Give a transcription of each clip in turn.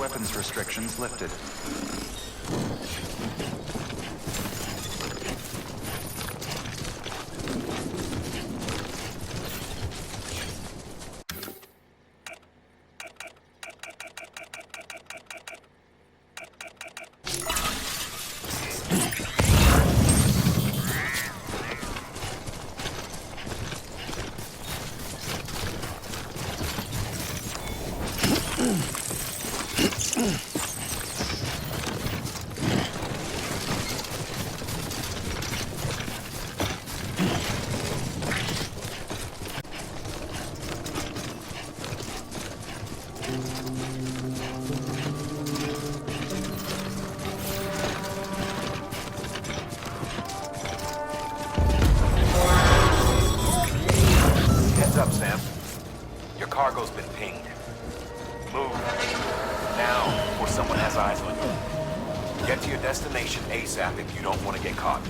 weapons restrictions lifted. Heads up, Sam. Your cargo's been pinged. Move. Now, before someone has eyes on you. Get to your destination ASAP if you don't want to get caught.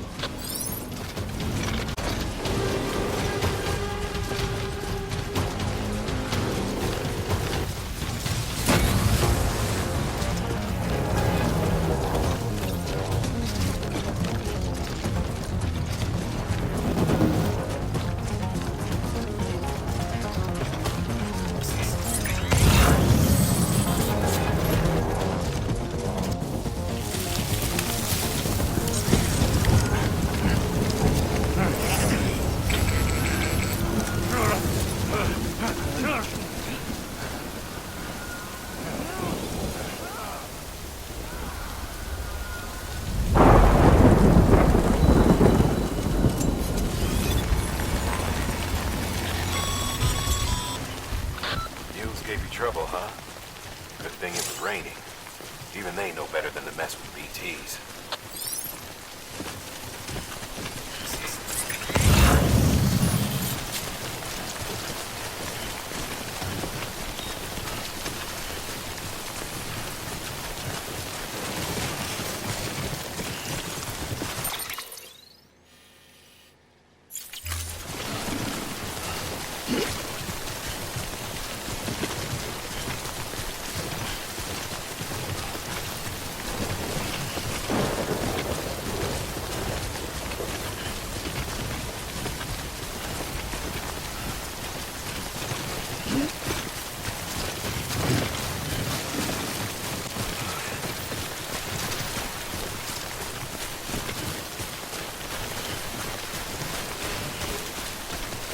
Gave you trouble, huh? Good thing it was raining. Even they know better than to mess with BTs.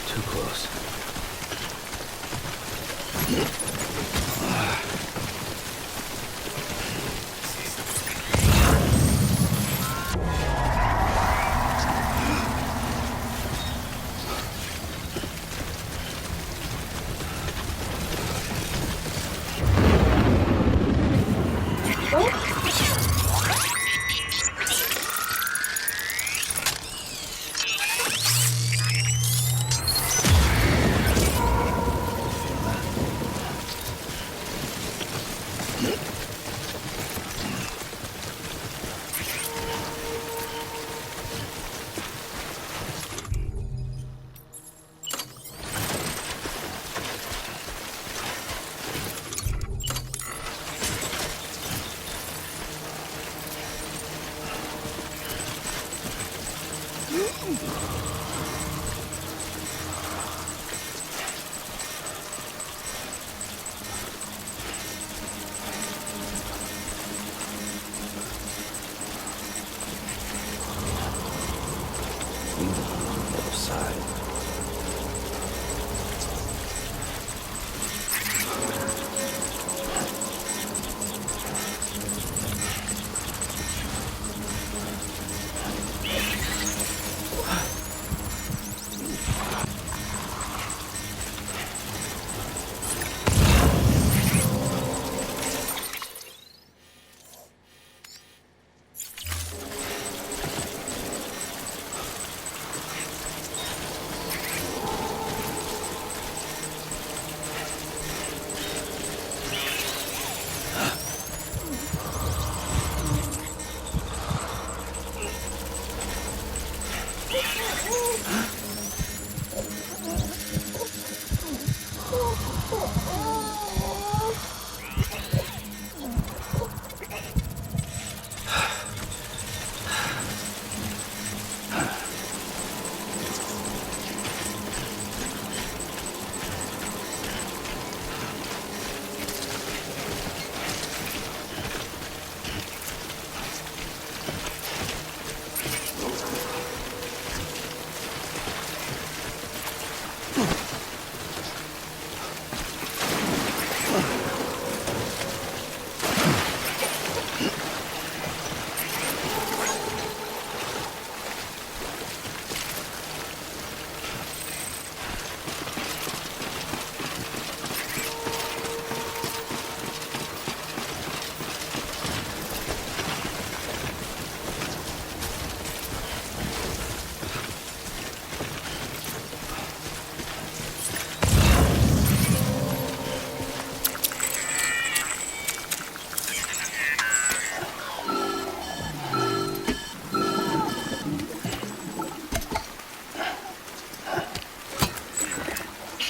Too close.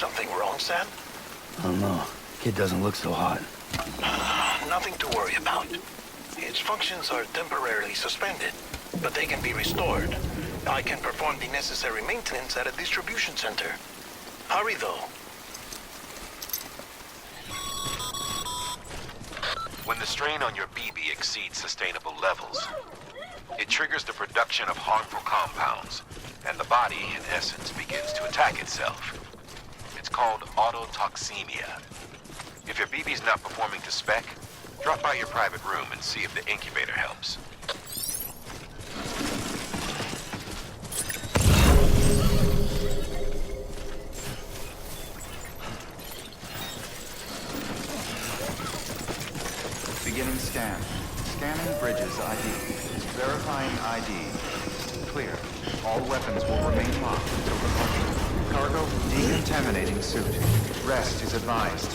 something wrong, Sam? I don't know. Kid doesn't look so hot. Nothing to worry about. Its functions are temporarily suspended, but they can be restored. I can perform the necessary maintenance at a distribution center. Hurry, though. When the strain on your BB exceeds sustainable levels, it triggers the production of harmful compounds, and the body, in essence, begins to attack itself. It's called autotoxemia. If your BB's not performing to spec, drop by your private room and see if the incubator helps. Beginning scan. Scanning Bridges ID. Verifying ID. Clear. All weapons will remain locked until departure. Cargo decontaminating suit. Rest is advised.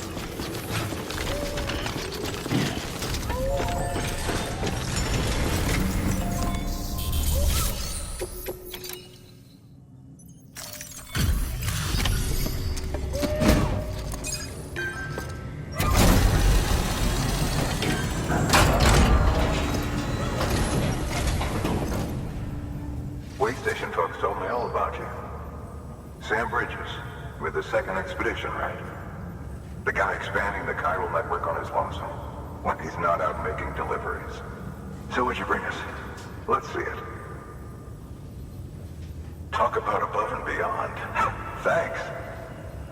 Waystation folks told me all about you. Sam Bridges, with the second expedition, right? The guy expanding the chiral network on his lonesome, when he's not out making deliveries. So what'd you bring us? Let's see it. Talk about above and beyond. Thanks.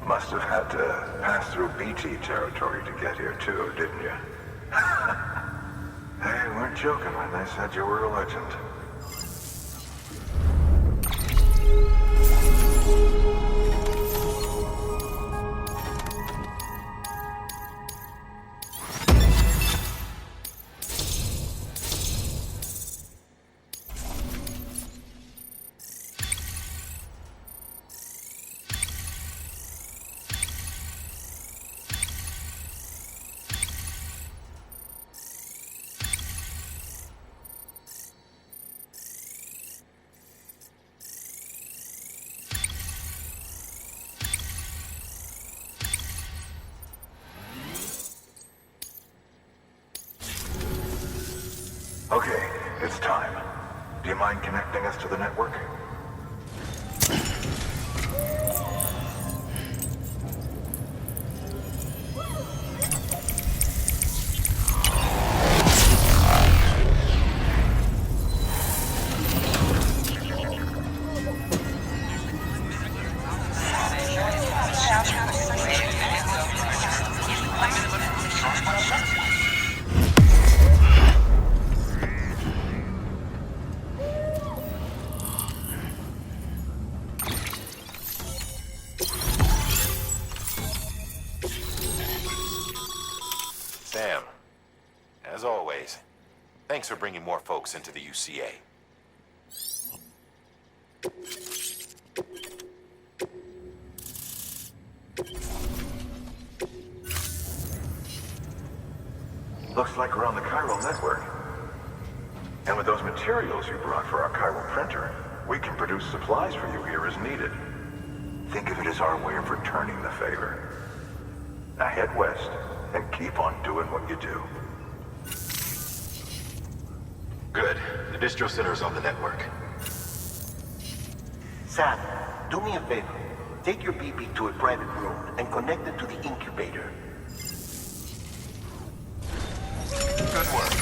Must have had to pass through BT territory to get here too, didn't you? They weren't joking when they said you were a legend. Okay, it's time. Do you mind connecting us to the network? Sam, as always, thanks for bringing more folks into the UCA. Looks like we're on the chiral network. And with those materials you brought for our chiral printer, we can produce supplies for you here as needed. Think of it as our way of returning the favor. Now head west and keep on doing what you do. Good. The distro center is on the network. Sam, do me a favor. Take your BB to a private room and connect it to the incubator. Good work.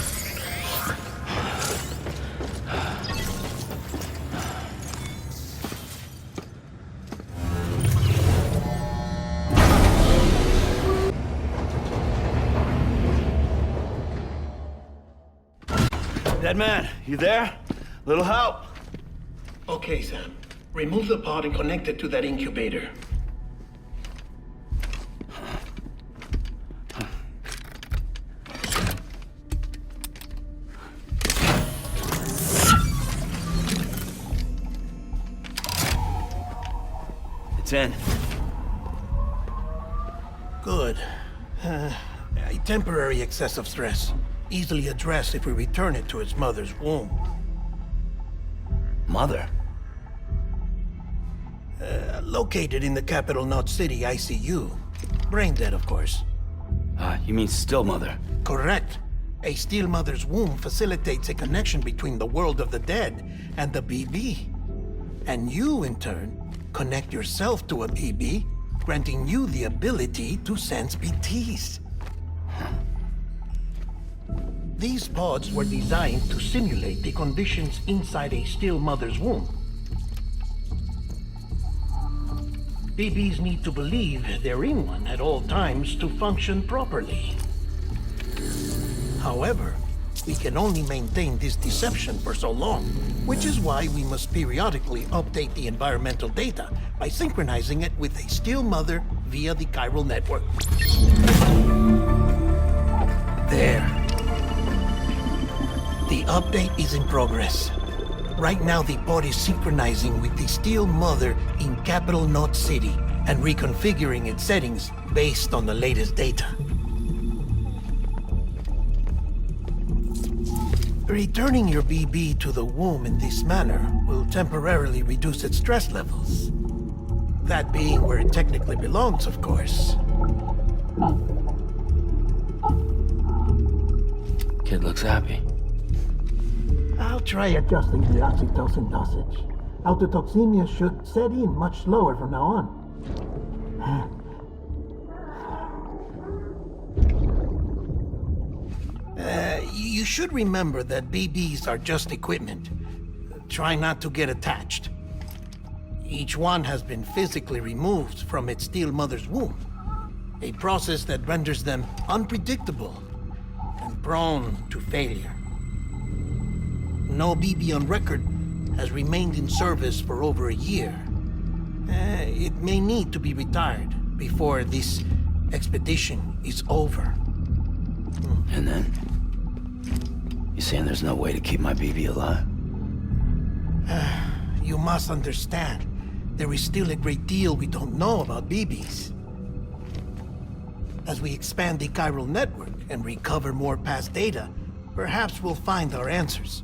Dead man, you there? Little help? Okay, Sam. Remove the pod and connect it to that incubator. It's in. Good. A temporary excessive stress. Easily addressed if we return it to its mother's womb. Mother? Located in the capital Knot City ICU. Brain dead, of course. You mean Still Mother? Correct. A Steel Mother's womb facilitates a connection between the world of the dead and the BB. And you, in turn, connect yourself to a BB, granting you the ability to sense BTs. These pods were designed to simulate the conditions inside a Steel Mother's womb. BBs need to believe they're in one at all times to function properly. However, we can only maintain this deception for so long, which is why we must periodically update the environmental data by synchronizing it with a Steel Mother via the chiral network. There. The update is in progress. Right now, the pod is synchronizing with the Steel Mother in capital Knot City and reconfiguring its settings based on the latest data. Returning your BB to the womb in this manner will temporarily reduce its stress levels. That being where it technically belongs, of course. Kid looks happy. I'll try adjusting the oxytocin dosage. Autotoxemia should set in much slower from now on. You should remember that BBs are just equipment. Try not to get attached. Each one has been physically removed from its Steel Mother's womb. A process that renders them unpredictable and prone to failure. No BB on record has remained in service for over a year. It may need to be retired before this expedition is over. And then? You saying there's no way to keep my BB alive? You must understand, there is still a great deal we don't know about BBs. As we expand the chiral network and recover more past data, perhaps we'll find our answers.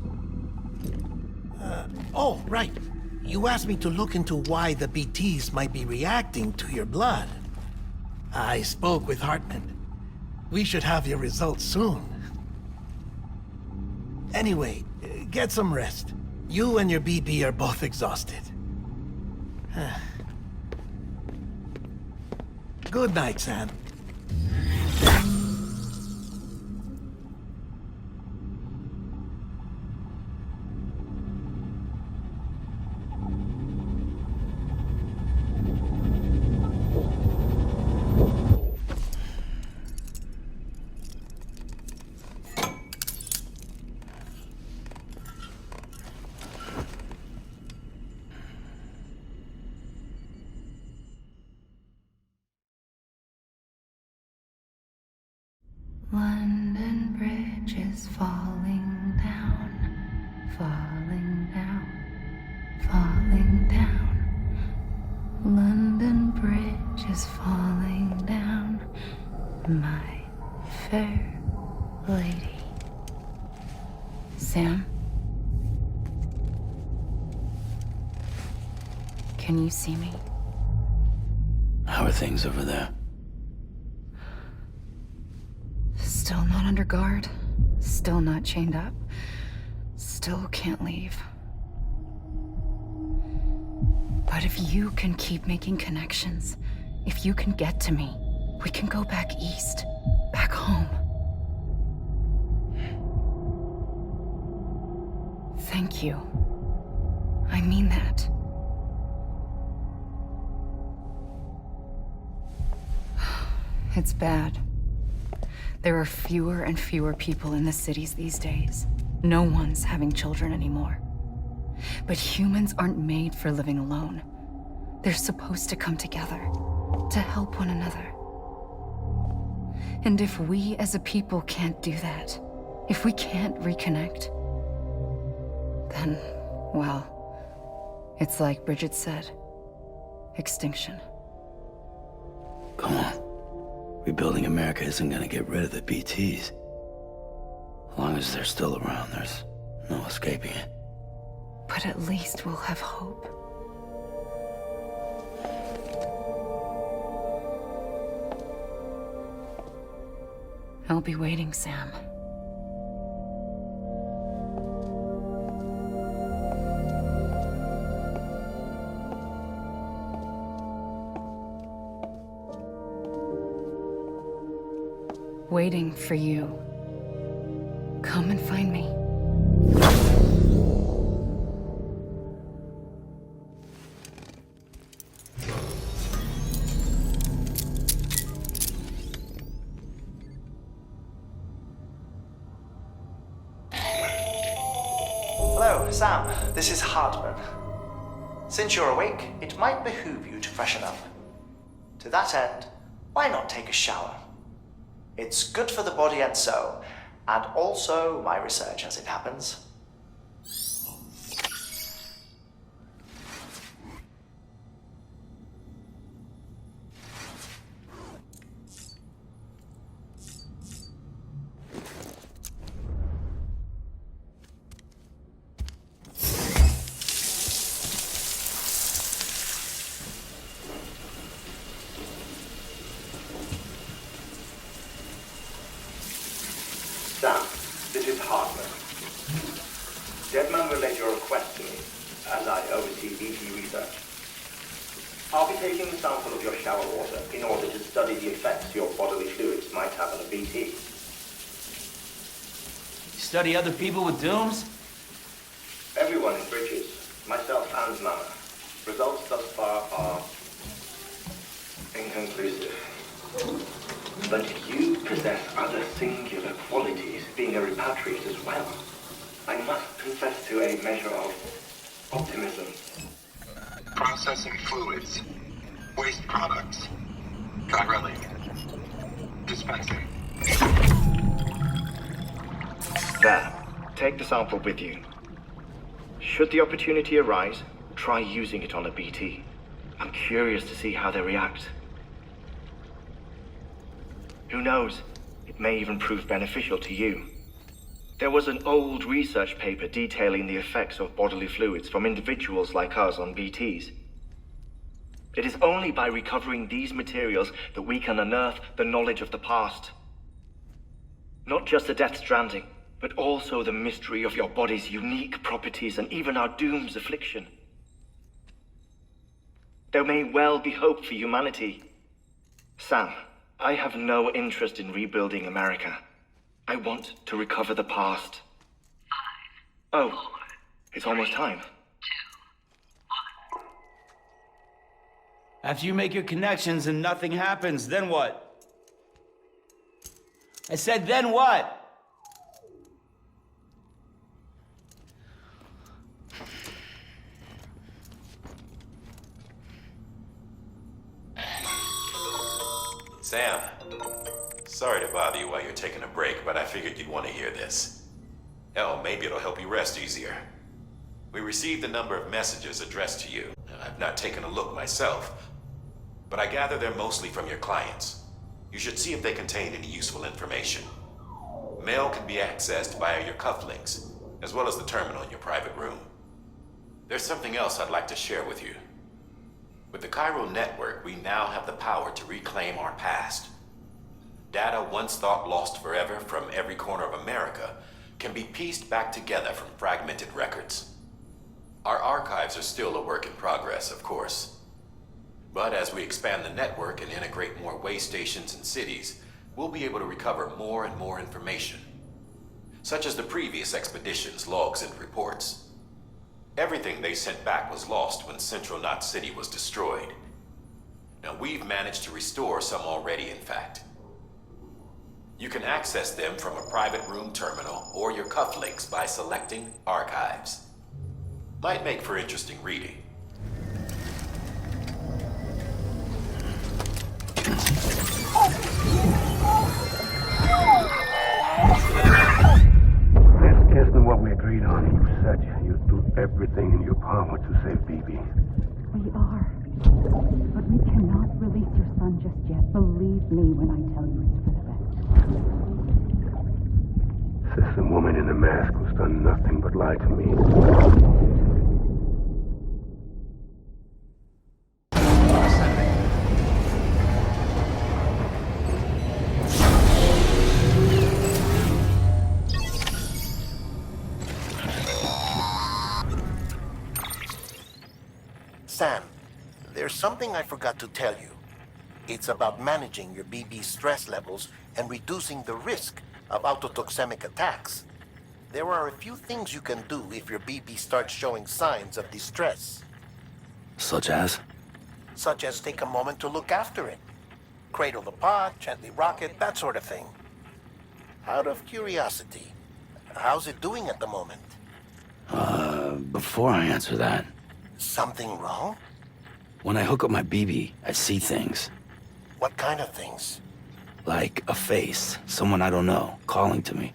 Oh, right. You asked me to look into why the BTs might be reacting to your blood. I spoke with Hartman. We should have your results soon. Anyway, get some rest. You and your BB are both exhausted. Good night, Sam. London Bridge is falling down, falling down, falling down. London Bridge is falling down, my fair lady. Sam? Can you see me? How are things over there? Still not under guard, still not chained up, still can't leave. But if you can keep making connections, if you can get to me, we can go back east, back home. Thank you. I mean that. It's bad. There are fewer and fewer people in the cities these days. No one's having children anymore. But humans aren't made for living alone. They're supposed to come together, to help one another. And if we as a people can't do that, if we can't reconnect, then, well, it's like Bridget said, extinction. Come on. Rebuilding America isn't gonna get rid of the BTs. As long as they're still around, there's no escaping it. But at least we'll have hope. I'll be waiting, Sam. Waiting for you. Come and find me. Hello, Sam. This is Hardman. Since you're awake, it might behoove you to freshen up. To that end, why not take a shower? It's good for the body and soul, and also my research as it happens. Sam, this is Hardman. Deadman relayed your request to me, as I oversee BT research. I'll be taking a sample of your shower water in order to study the effects your bodily fluids might have on a BT. Study other people with dooms? Everyone in Bridges, myself and Mama. Results thus far are inconclusive. But you possess other singular qualities, being a repatriate as well. I must confess to a measure of optimism. Processing fluids. Waste products. Drilling. Dispensing. There. Take the sample with you. Should the opportunity arise, try using it on a BT. I'm curious to see how they react. Who knows? It may even prove beneficial to you. There was an old research paper detailing the effects of bodily fluids from individuals like us on BTs. It is only by recovering these materials that we can unearth the knowledge of the past. Not just the Death Stranding, but also the mystery of your body's unique properties and even our doom's affliction. There may well be hope for humanity. Sam, I have no interest in rebuilding America. I want to recover the past. 5, 4, it's almost time. 2, 1. After you make your connections and nothing happens, then what? I said, then what? Sam, sorry to bother you while you're taking a break, but I figured you'd want to hear this. Hell, maybe it'll help you rest easier. We received a number of messages addressed to you. I've not taken a look myself, but I gather they're mostly from your clients. You should see if they contain any useful information. Mail can be accessed via your cufflinks, as well as the terminal in your private room. There's something else I'd like to share with you. With the Chiral Network, we now have the power to reclaim our past. Data once thought lost forever from every corner of America can be pieced back together from fragmented records. Our archives are still a work in progress, of course. But as we expand the network and integrate more way stations and cities, we'll be able to recover more and more information, such as the previous expedition's logs and reports. Everything they sent back was lost when Central Knot City was destroyed. Now we've managed to restore some already, in fact. You can access them from a private room terminal or your cufflinks by selecting Archives. Might make for interesting reading. This isn't what we agreed on. You said you'd do everything in your power to save BB. We are. But we cannot release your son just yet. Believe me when I tell you it's for the best. Says the woman in the mask who's done nothing but lie to me. something I forgot to tell you. It's about managing your BB stress levels and reducing the risk of autotoxemic attacks. There are a few things you can do if your BB starts showing signs of distress. Such as? Such as take a moment to look after it. Cradle the pod, gently rock it, that sort of thing. Out of curiosity, how's it doing at the moment? Before I answer that, Something wrong? when I hook up my BB, I see things. What kind of things? Like a face, someone I don't know, calling to me.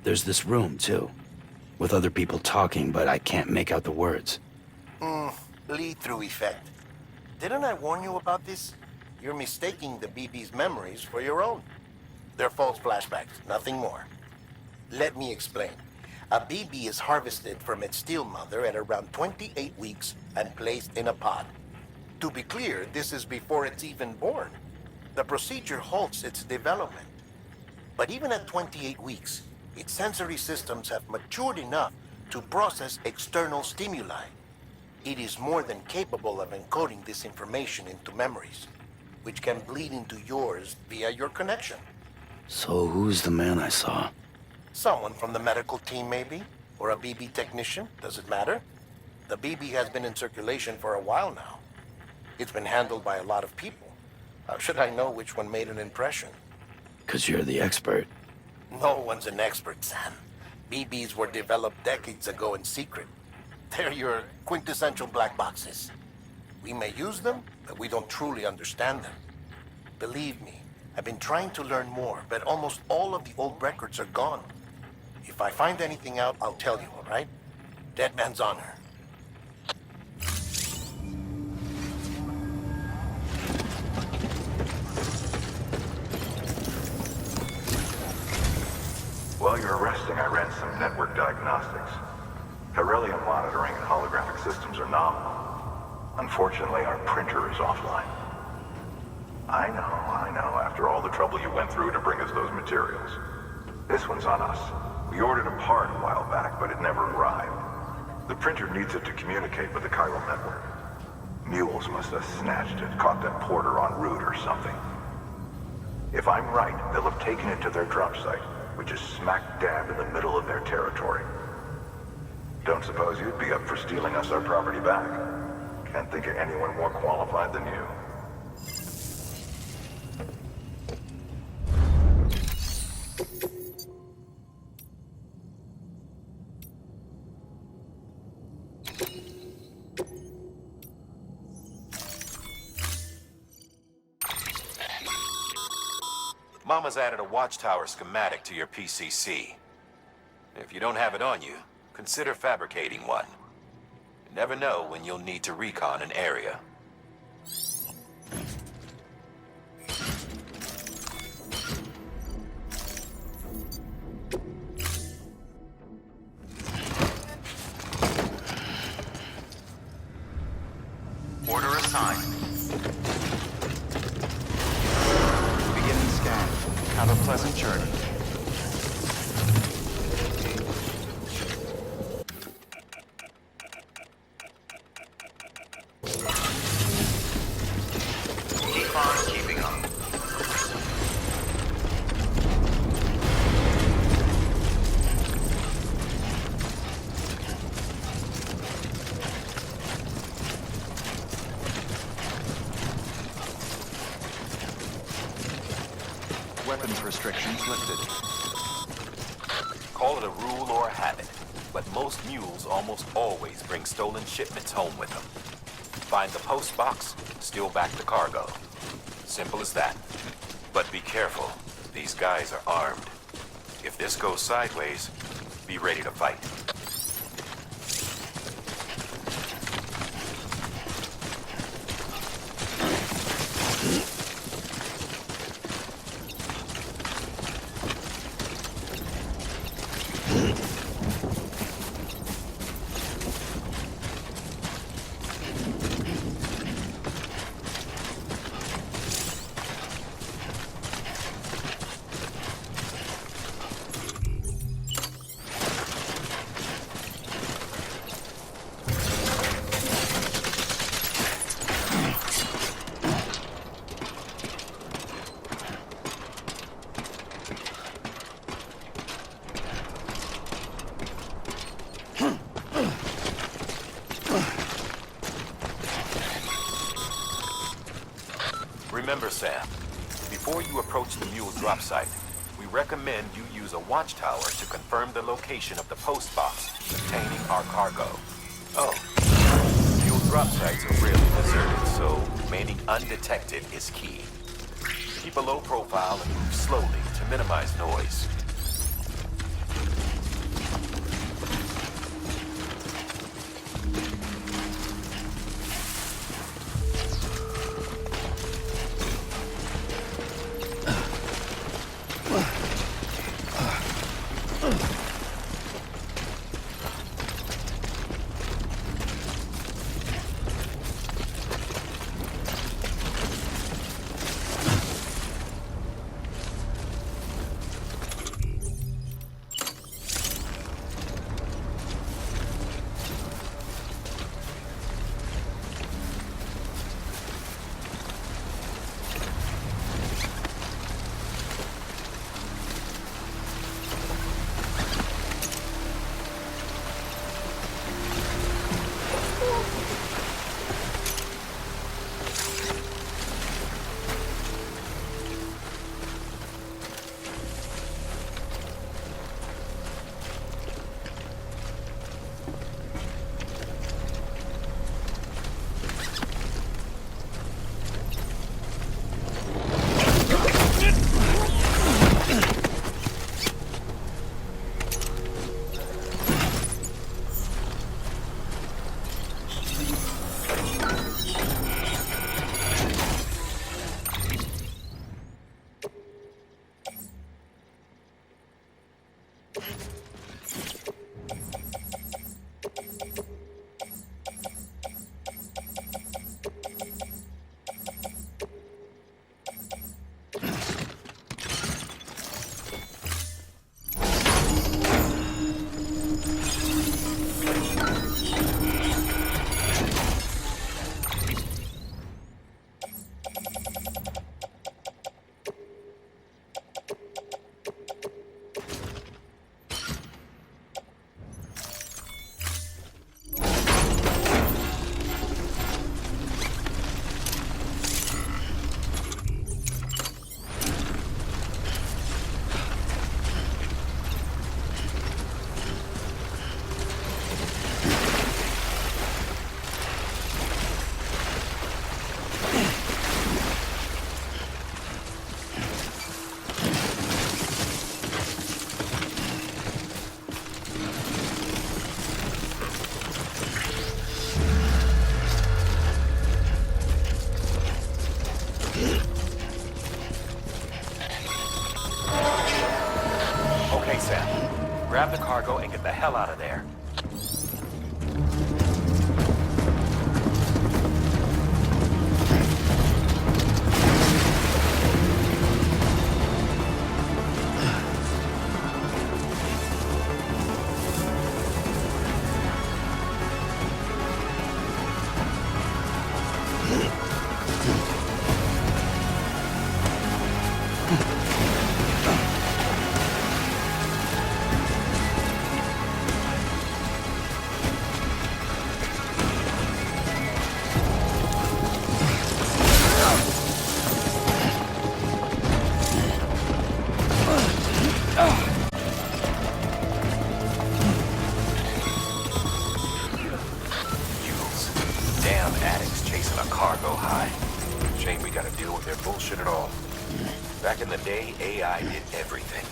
There's this room, too, with other people talking, but I can't make out the words. Lead-through effect. Didn't I warn you about this? You're mistaking the BB's memories for your own. They're false flashbacks, nothing more. Let me explain. A BB is harvested from its steel mother at around 28 weeks and placed in a pod. To be clear, this is before it's even born. The procedure halts its development. But even at 28 weeks, its sensory systems have matured enough to process external stimuli. It is more than capable of encoding this information into memories, which can bleed into yours via your connection. So who's the man I saw? Someone from the medical team, maybe? Or a BB technician? Does it matter? The BB has been in circulation for a while now. It's been handled by a lot of people. How should I know which one made an impression? 'Cause you're the expert. No one's an expert, Sam. BBs were developed decades ago in secret. They're your quintessential black boxes. We may use them, but we don't truly understand them. Believe me, I've been trying to learn more, but almost all of the old records are gone. If I find anything out, I'll tell you, all right? Dead man's honor. While you're resting, I ran some network diagnostics. Beryllium monitoring and holographic systems are nominal. Unfortunately, our printer is offline. I know. After all the trouble you went through to bring us those materials. This one's on us. We ordered a part a while back, but it never arrived. The printer needs it to communicate with the chiral network. Mules must have snatched it, caught that porter en route or something. If I'm right, they'll have taken it to their drop site, which is smack dab in the middle of their territory. Don't suppose you'd be up for stealing us our property back? Can't think of anyone more qualified than you. Mama's added a watchtower schematic to your PCC. If you don't have it on you, consider fabricating one. You never know when you'll need to recon an area. Order assigned. Beginning scan. Have a pleasant journey. Keep on keeping up. Weapons restrictions lifted. Call it a rule or a habit, but most mules almost always bring stolen shipments home with them. Find the post box, steal back the cargo. Simple as that. But be careful, these guys are armed. If this goes sideways, be ready to fight. Sam. Before you approach the mule drop site, we recommend you use a watchtower to confirm the location of the post box containing our cargo. Oh, mule drop sites are rarely deserted, so remaining undetected is key. Keep a low profile and move slowly to minimize noise. Okay, Sam. Grab the cargo and get the hell out of there. Back in the day, AI did everything.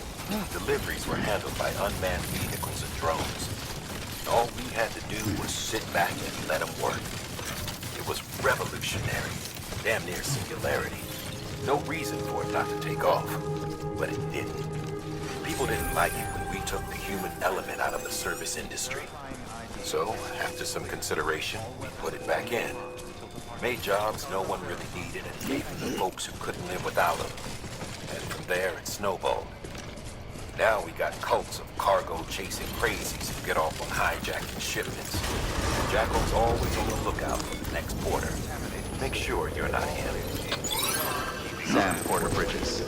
Deliveries were handled by unmanned vehicles and drones. All we had to do was sit back and let them work. It was revolutionary, damn near singularity. No reason for it not to take off, but it didn't. People didn't like it when we took the human element out of the service industry. So, after some consideration, we put it back in. Made jobs no one really needed and gave them to folks who couldn't live without them. And from there, it snowballed. Now we got cults of cargo-chasing crazies who get off on hijacking shipments. Jackal's always on the lookout for the next border. Make sure you're not him. Sam Porter Bridges.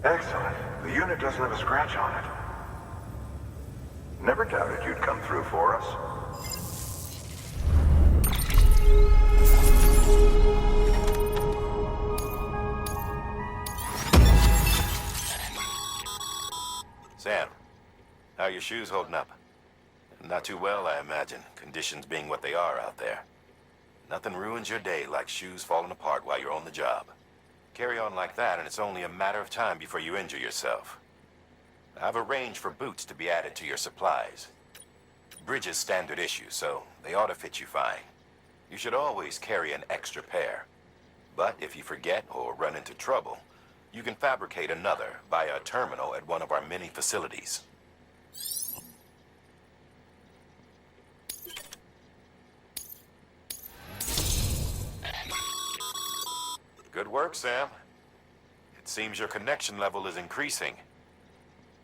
Excellent. The unit doesn't have a scratch on it. Never doubted you'd come through for us. Sam, how are your shoes holding up? Not too well, I imagine, conditions being what they are out there. Nothing ruins your day like shoes falling apart while you're on the job. Carry on like that, and it's only a matter of time before you injure yourself. I've arranged for boots to be added to your supplies. Bridges standard issue, so they ought to fit you fine. You should always carry an extra pair. But if you forget or run into trouble, you can fabricate another via a terminal at one of our many facilities. Good work, Sam. It seems your connection level is increasing.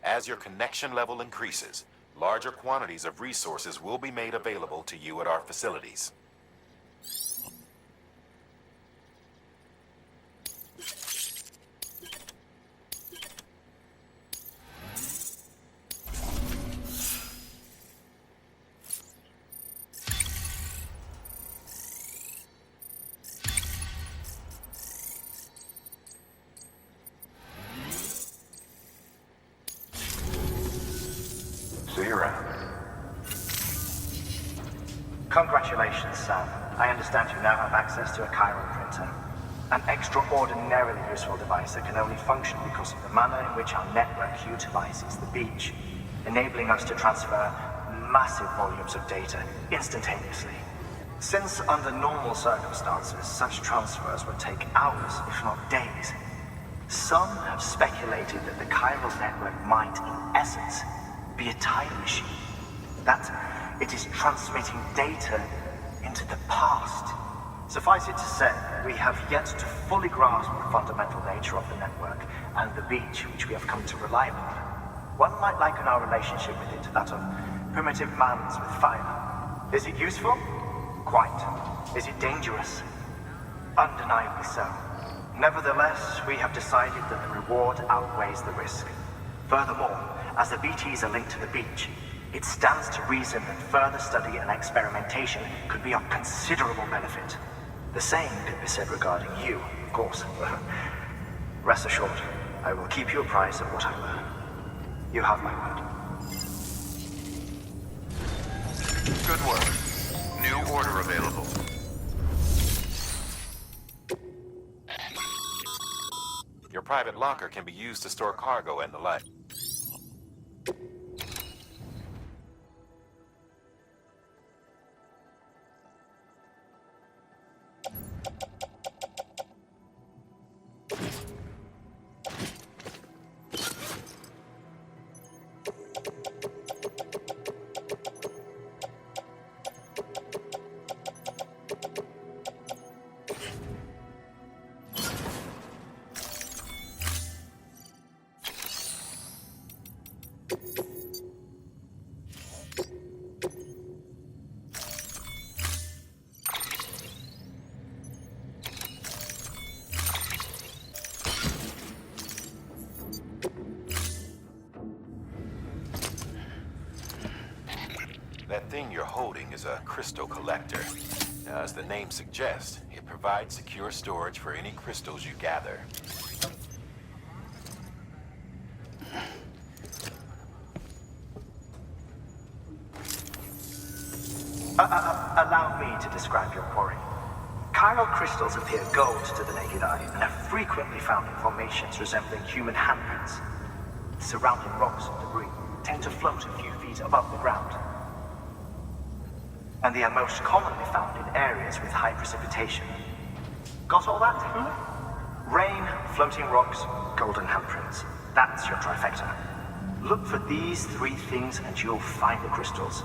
As your connection level increases, larger quantities of resources will be made available to you at our facilities. See you around. Congratulations, Sam. I understand you now have access to a chiral printer. An extraordinarily useful device that can only function because of the manner in which our network utilizes the beach, enabling us to transfer massive volumes of data instantaneously. Since under normal circumstances, such transfers would take hours, if not days, some have speculated that the chiral network might, in essence, be a time machine. That it is transmitting data into the past. Suffice it to say, we have yet to fully grasp the fundamental nature of the network and the beach which we have come to rely upon. One might liken our relationship with it to that of primitive mans with fire. Is it useful? Quite. Is it dangerous? Undeniably so. Nevertheless, we have decided that the reward outweighs the risk. Furthermore, as the BTs are linked to the beach, it stands to reason that further study and experimentation could be of considerable benefit. The same could be said regarding you, of course. Rest assured, I will keep you apprised of what I learn. You have my word. Good work. New order available. Your private locker can be used to store cargo and the like. That thing you're holding is a crystal collector. Now, as the name suggests, it provides secure storage for any crystals you gather. Allow me to describe your quarry. Chiral crystals appear gold to the naked eye and are frequently found in formations resembling human handprints. Surrounding rocks and debris tend to float a few feet above the ground. And they are most commonly found in areas with high precipitation. Got all that? Rain, floating rocks, golden handprints. That's your trifecta. Look for these three things and you'll find the crystals.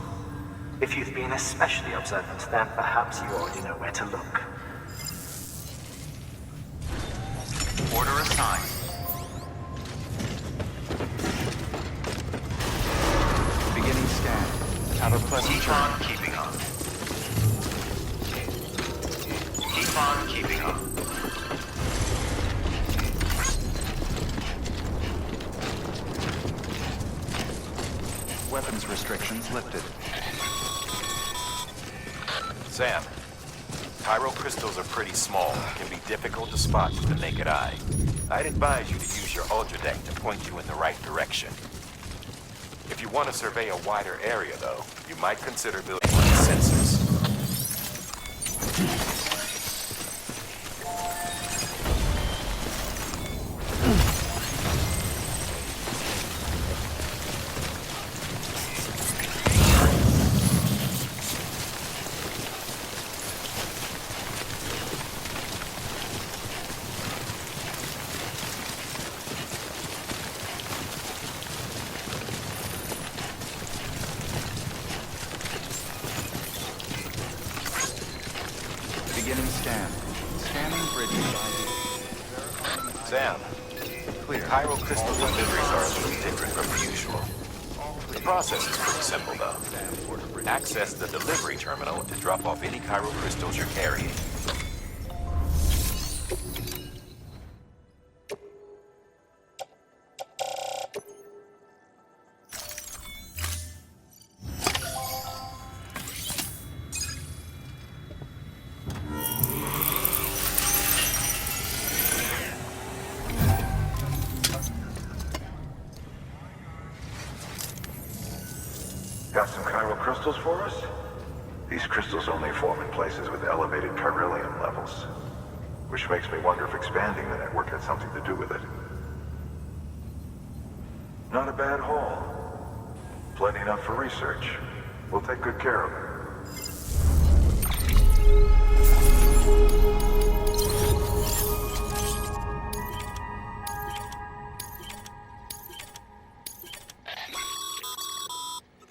If you've been especially observant, then perhaps you already know where to look. Order assigned. Beginning scan. Have a pleasant Keep journey. on keeping on. Keep on keeping on. weapons restrictions lifted. Sam, Cairo crystals are pretty small and can be difficult to spot with the naked eye. I'd advise you to use your Ultra Deck to point you in the right direction. If you want to survey a wider area, though, you might consider building one of the sensors. Beginning scan. Scanning bridges ID. Sam, Clear. Cairo crystal deliveries are a little different from the usual. The process is pretty simple, though. Access the delivery terminal to drop off any Cairo crystals you're carrying. Got some chiral crystals for us? These crystals only form in places with elevated chiralium levels. Which makes me wonder if expanding the network had something to do with it. Not a bad haul. Plenty enough for research. We'll take good care of it.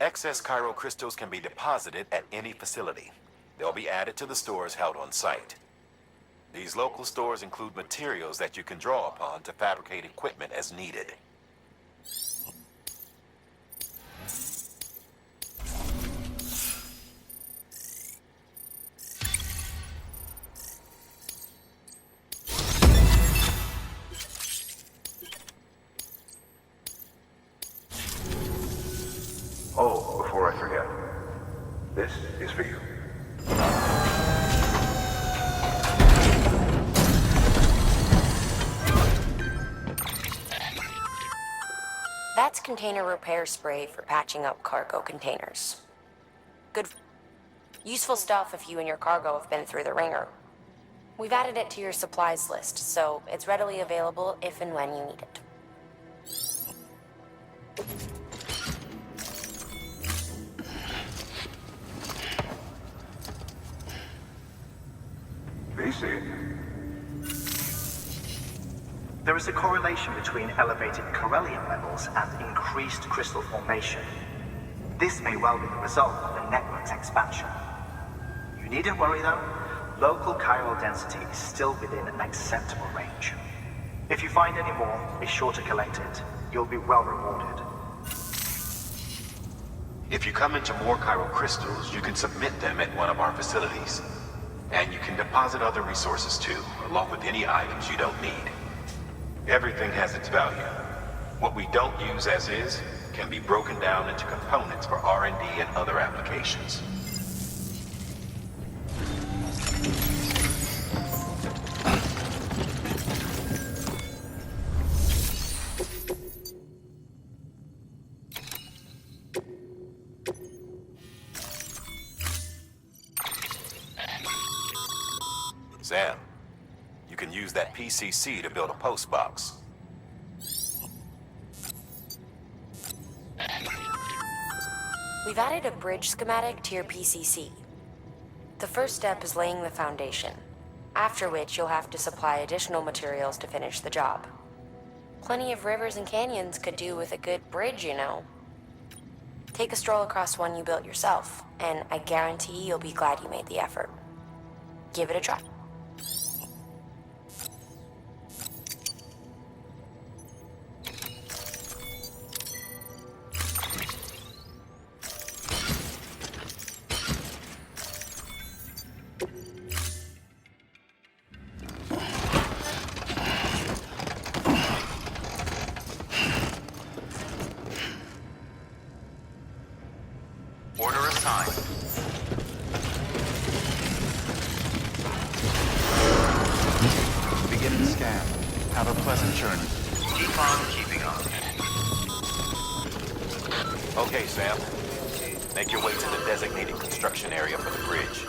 Excess Cairo crystals can be deposited at any facility. They'll be added to the stores held on site. These local stores include materials that you can draw upon to fabricate equipment as needed. Oh, before I forget. This is for you. That's container repair spray for patching up cargo containers. Good, useful stuff if you and your cargo have been through the ringer. We've added it to your supplies list, so it's readily available if and when you need it. BC. There is a correlation between elevated chiralium levels and increased crystal formation. This may well be the result of the network's expansion. You needn't worry though. Local chiral density is still within an acceptable range. If you find any more, be sure to collect it. You'll be well rewarded. If you come into more chiral crystals, you can submit them at one of our facilities. And you can deposit other resources too, along with any items you don't need. Everything has its value. What we don't use as is can be broken down into components for R&D and other applications. Sam, you can use that PCC to build a post box. We've added a bridge schematic to your PCC. The first step is laying the foundation, after which you'll have to supply additional materials to finish the job. Plenty of rivers and canyons could do with a good bridge, you know. Take a stroll across one you built yourself, and I guarantee you'll be glad you made the effort. Give it a try. scanned. Have a pleasant journey. Keep on keeping on. Okay, Sam. Make your way to the designated construction area for the bridge.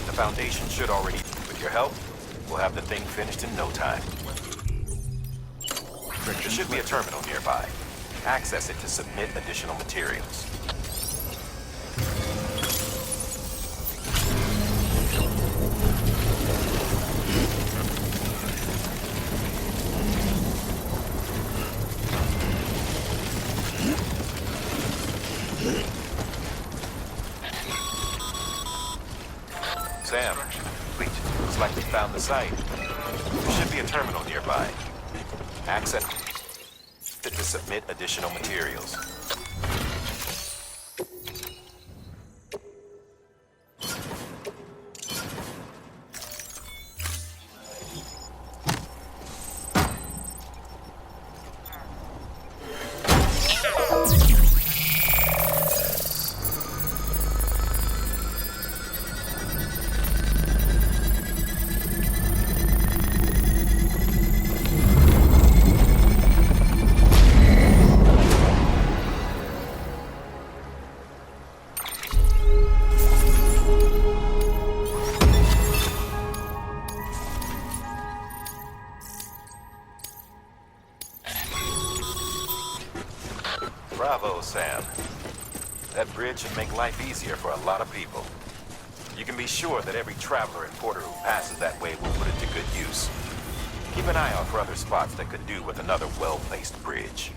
The foundation should already... With your help, we'll have the thing finished in no time. There should be a terminal nearby. Access it to submit additional materials. Sam, wait, looks like we found the site. There should be a terminal nearby. Access it to submit additional materials. Bravo, Sam. That bridge should make life easier for a lot of people. You can be sure that every traveler and porter who passes that way will put it to good use. Keep an eye out for other spots that could do with another well-placed bridge.